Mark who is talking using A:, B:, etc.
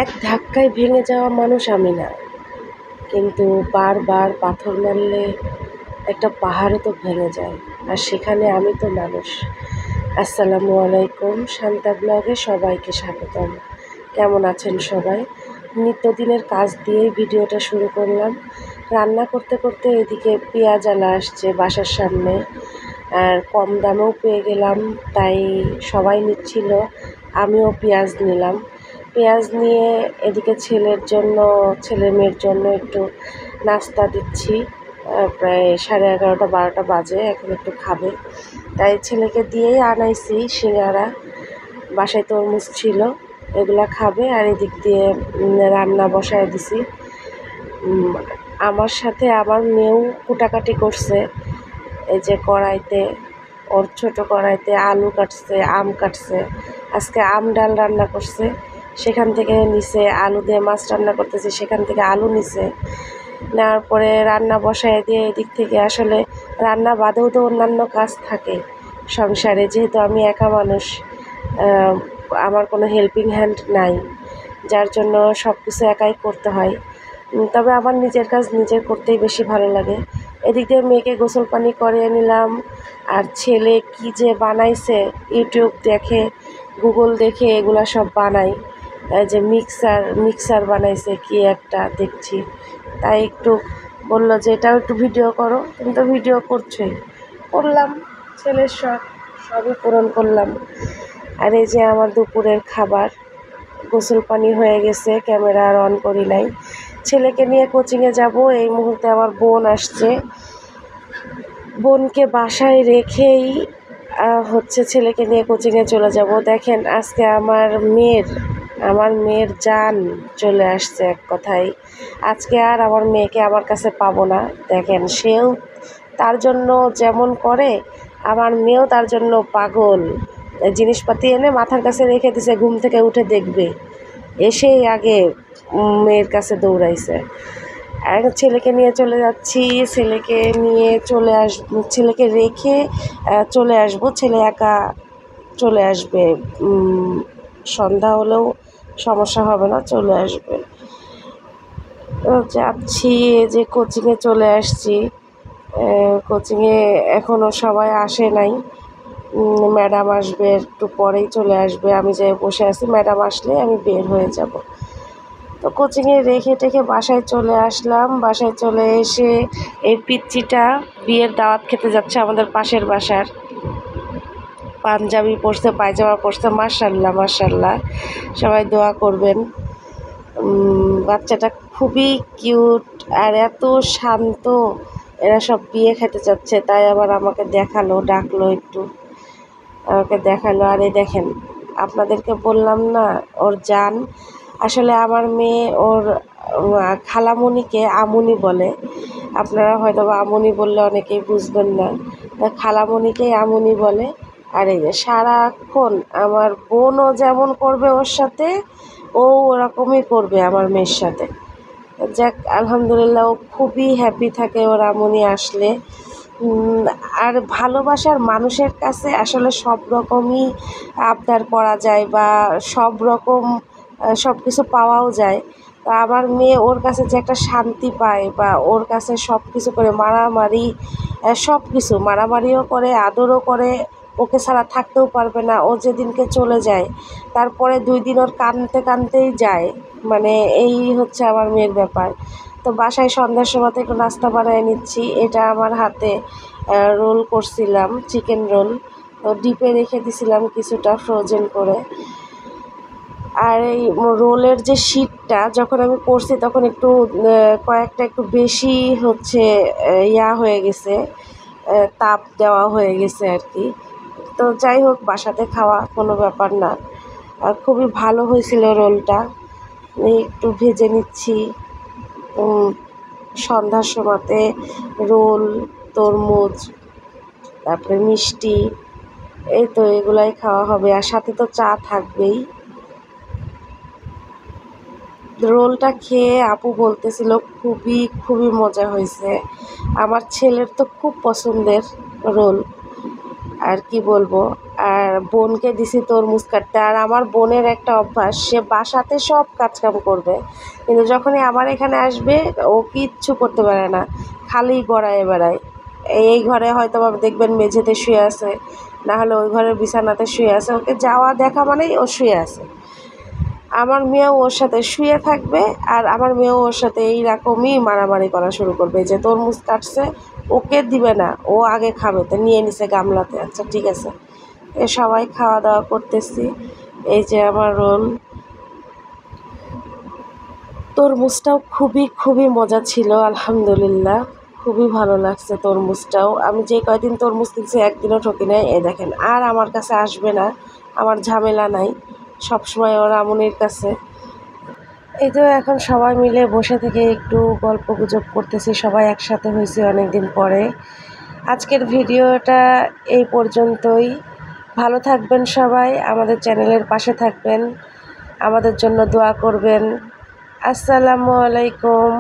A: এক ধাক্কায় ভেঙে যাওয়া মানুষ আমি না, কিন্তু বারবার পাথর মারলে একটা পাহাড়ও তো ভেঙে যায়, আর সেখানে আমি তো মানুষ। আসসালামু আলাইকুম, শান্তা ব্লগে সবাইকে স্বাগতম। কেমন আছেন সবাই? নিত্যদিনের কাজ দিয়েই ভিডিওটা শুরু করলাম। রান্না করতে করতে এদিকে পেঁয়াজ আলা আসছে বাসার সামনে, আর কম দামেও পেয়ে গেলাম, তাই সবাই নিচ্ছিল, আমিও পেঁয়াজ নিলাম। পেঁয়াজ নিয়ে এদিকে ছেলে মেয়ের জন্য একটু নাস্তা দিচ্ছি। প্রায় 11:30-12টা বাজে, এখন একটু খাবে, তাই ছেলেকে দিয়েই আনাইছি সিঙ্গারা, বাসায় তরমুজ ছিল, এগুলা খাবে। আর এদিক দিয়ে রান্না বসায় দিছি। আমার সাথে আমার মেয়েও কুটাকাটি করছে, এই যে কড়াইতে, ওর ছোটো কড়াইতে আলু কাটছে, আম কাটছে। আজকে আম ডাল রান্না করছে, সেখান থেকে নিচে আলু দিয়ে মাছ রান্না করতেছে, সেখান থেকে আলু নিচে নেওয়ার পরে রান্না বসায় দিয়ে এদিক থেকে আসলে রান্না বাদেও তো অন্যান্য কাজ থাকে সংসারে, যেহেতু আমি একা মানুষ, আমার কোনো হেল্পিং হ্যান্ড নাই, যার জন্য সব কিছু একাই করতে হয়। তবে আমার নিজের কাজ নিজের করতেই বেশি ভালো লাগে। এদিক দিয়ে মেয়েকে গোসল পানি করিয়ে নিলাম, আর ছেলে কি যে বানাইছে, ইউটিউব দেখে গুগল দেখে এগুলা সব বানাই। যে মিক্সার বানাইছে কি একটা দেখছি, তাই একটু বললো যে এটাও একটু ভিডিও করো, তুমি তো ভিডিও করছোই, করলাম, ছেলের সবই পূরণ করলাম। আর এই যে আমার দুপুরের খাবার, গোসল পানি হয়ে গেছে, ক্যামেরা আর অন করি নাই। ছেলেকে নিয়ে কোচিংয়ে যাব, এই মুহূর্তে আমার বোন আসছে, বোনকে বাসায় রেখেই ছেলেকে নিয়ে কোচিংয়ে চলে যাব। দেখেন আজকে আমার মেয়ের জান চলে আসছে, এক কথায় আজকে আর আমার মেয়েকে আমার কাছে পাবো না। দেখেন সেও তার জন্য যেমন করে, আমার মেয়েও তার জন্য পাগল, জিনিসপাতি এনে মাথার কাছে রেখে দিছে, ঘুম থেকে উঠে দেখবে, এসেই আগে মেয়ের কাছে দৌড়াইছে। আর ছেলেকে নিয়ে চলে যাচ্ছি, ছেলেকে রেখে চলে আসবো, ছেলে একা চলে আসবে, সন্ধ্যা হলেও সমস্যা হবে না, চলে আসবে। যাচ্ছি, যে কোচিংয়ে চলে আসছি, কোচিংয়ে এখনও সবাই আসে নাই, ম্যাডাম আসবে একটু পরেই চলে আসবে, আমি যে বসে আছি, ম্যাডাম আসলে আমি বের হয়ে যাব। তো কোচিংয়ে রেখে টেখে বাসায় চলে আসলাম। বাসায় চলে এসে এই পিচ্চিটা বিয়ের দাওয়াত খেতে যাচ্ছে আমাদের পাশের বাসার, পাঞ্জাবি পরছে, পায়জামা পরছে, মাশাআল্লাহ মাশাআল্লাহ, সবাই দোয়া করবেন। বাচ্চাটা খুবই কিউট আর এত শান্ত, এরা সব বিয়ে খেতে যাচ্ছে, তাই আবার আমাকে ডাকলো একটু, আমাকে দেখালো। আর এই দেখেন, আপনাদেরকে বললাম না ওর জান, আসলে আমার মেয়ে ওর খালামণিকে আমুনি বলে, আপনারা হয়তো বা আমুনি বললে অনেকেই বুঝবেন না, খালামণিকেই আমুনি বলে। আর এই যে সারাক্ষণ আমার বোনও যেমন করবে ওর সাথে, ও ওরকমই করবে আমার মেয়ের সাথে। যাক আলহামদুলিল্লাহ, ও খুবই হ্যাপি থাকে ওর আমুনি আসলে। আর ভালোবাসার মানুষের কাছে আসলে সব রকমই আবদার করা যায়, বা সব রকম সব কিছু পাওয়াও যায়। তো আমার মেয়ে ওর কাছে যে একটা শান্তি পায়, বা ওর কাছে সব কিছু করে মারামারিও করে, আদরও করে, ওকে ছাড়া থাকতেও পারবে না। ও যেদিনকে চলে যায় তারপরে 2 দিন ওর কাঁদতেই যায়, মানে এই হচ্ছে আমার মেয়ের ব্যাপার। তো বাসায় সন্ধ্যার সময় একটু নাস্তা বানিয়ে নিচ্ছি। এটা আমার হাতে রোল করছিলাম, চিকেন রোল, তো ডিপে রেখে দিছিলাম কিছুটা ফ্রোজেন করে। আর এই রোলের যে শীটটা যখন আমি করছি, তখন একটু কয়েকটা একটু বেশি হয়ে গেছে, তাপ দেওয়া হয়ে গেছে আর কি। তো যাই হোক, বাসাতে খাওয়া কোনো ব্যাপার না, আর খুবই ভালো হয়েছিল রোলটা। একটু ভেজে নিচ্ছি সন্ধ্যার সময়তে, রোল, তরমুজ, তারপরে মিষ্টি, এই তো এগুলাই খাওয়া হবে, আর সাথে তো চা থাকবেই। রোলটা খেয়ে আপু বলতেছিল খুবই খুবই মজা হয়েছে। আমার ছেলের তো খুব পছন্দের রোল, আর কি বলবো। আর বোনকে দিছি তরমুজ কাটতে। আর আমার বোনের একটা অভ্যাস, সে বাসাতে সব কাজকাম করবে, কিন্তু যখনই আমার এখানে আসবে ও কিচ্ছু করতে পারে না, খালি গড়ায় বেড়ায়। এই ঘরে হয়তো বা দেখবেন মেঝেতে শুয়ে আছে, না হলে ওই ঘরের বিছানাতে শুয়ে আছে, ওকে যাওয়া দেখা মানেই ও শুয়ে আছে। আমার মেয়েও ওর সাথে শুয়ে থাকবে, আর আমার মেয়েও ওর সাথে এইরকমই মারামারি করা শুরু করবে যে তরমুজ কাটছে, ওকে দিবে না, ও আগে খাবে, তো নিয়ে নিছে গামলাতে। আচ্ছা ঠিক আছে, এ সবাই খাওয়া দাওয়া করতেছি। এই যে আমার রোল। তরমুজটাও খুবই খুবই মজা ছিল, আলহামদুলিল্লাহ, খুবই ভালো লাগছে তরমুজটাও। আমি যে কয়দিন তরমুজ কিনছি একদিনও ঠকি নাই। এই দেখেন, আর আমার কাছে আসবে না, আমার ঝামেলা নাই, সবসময় ওর আমনির কাছে। এই তো এখন সবাই মিলে বসে থেকে একটু গল্প গুজব করতেছি, সবাই একসাথে হয়েছি অনেক দিন পরে। আজকের ভিডিওটা এই পর্যন্তই। ভালো থাকবেন সবাই, আমাদের চ্যানেলের পাশে থাকবেন, আমাদের জন্য দোয়া করবেন। আসসালামু আলাইকুম।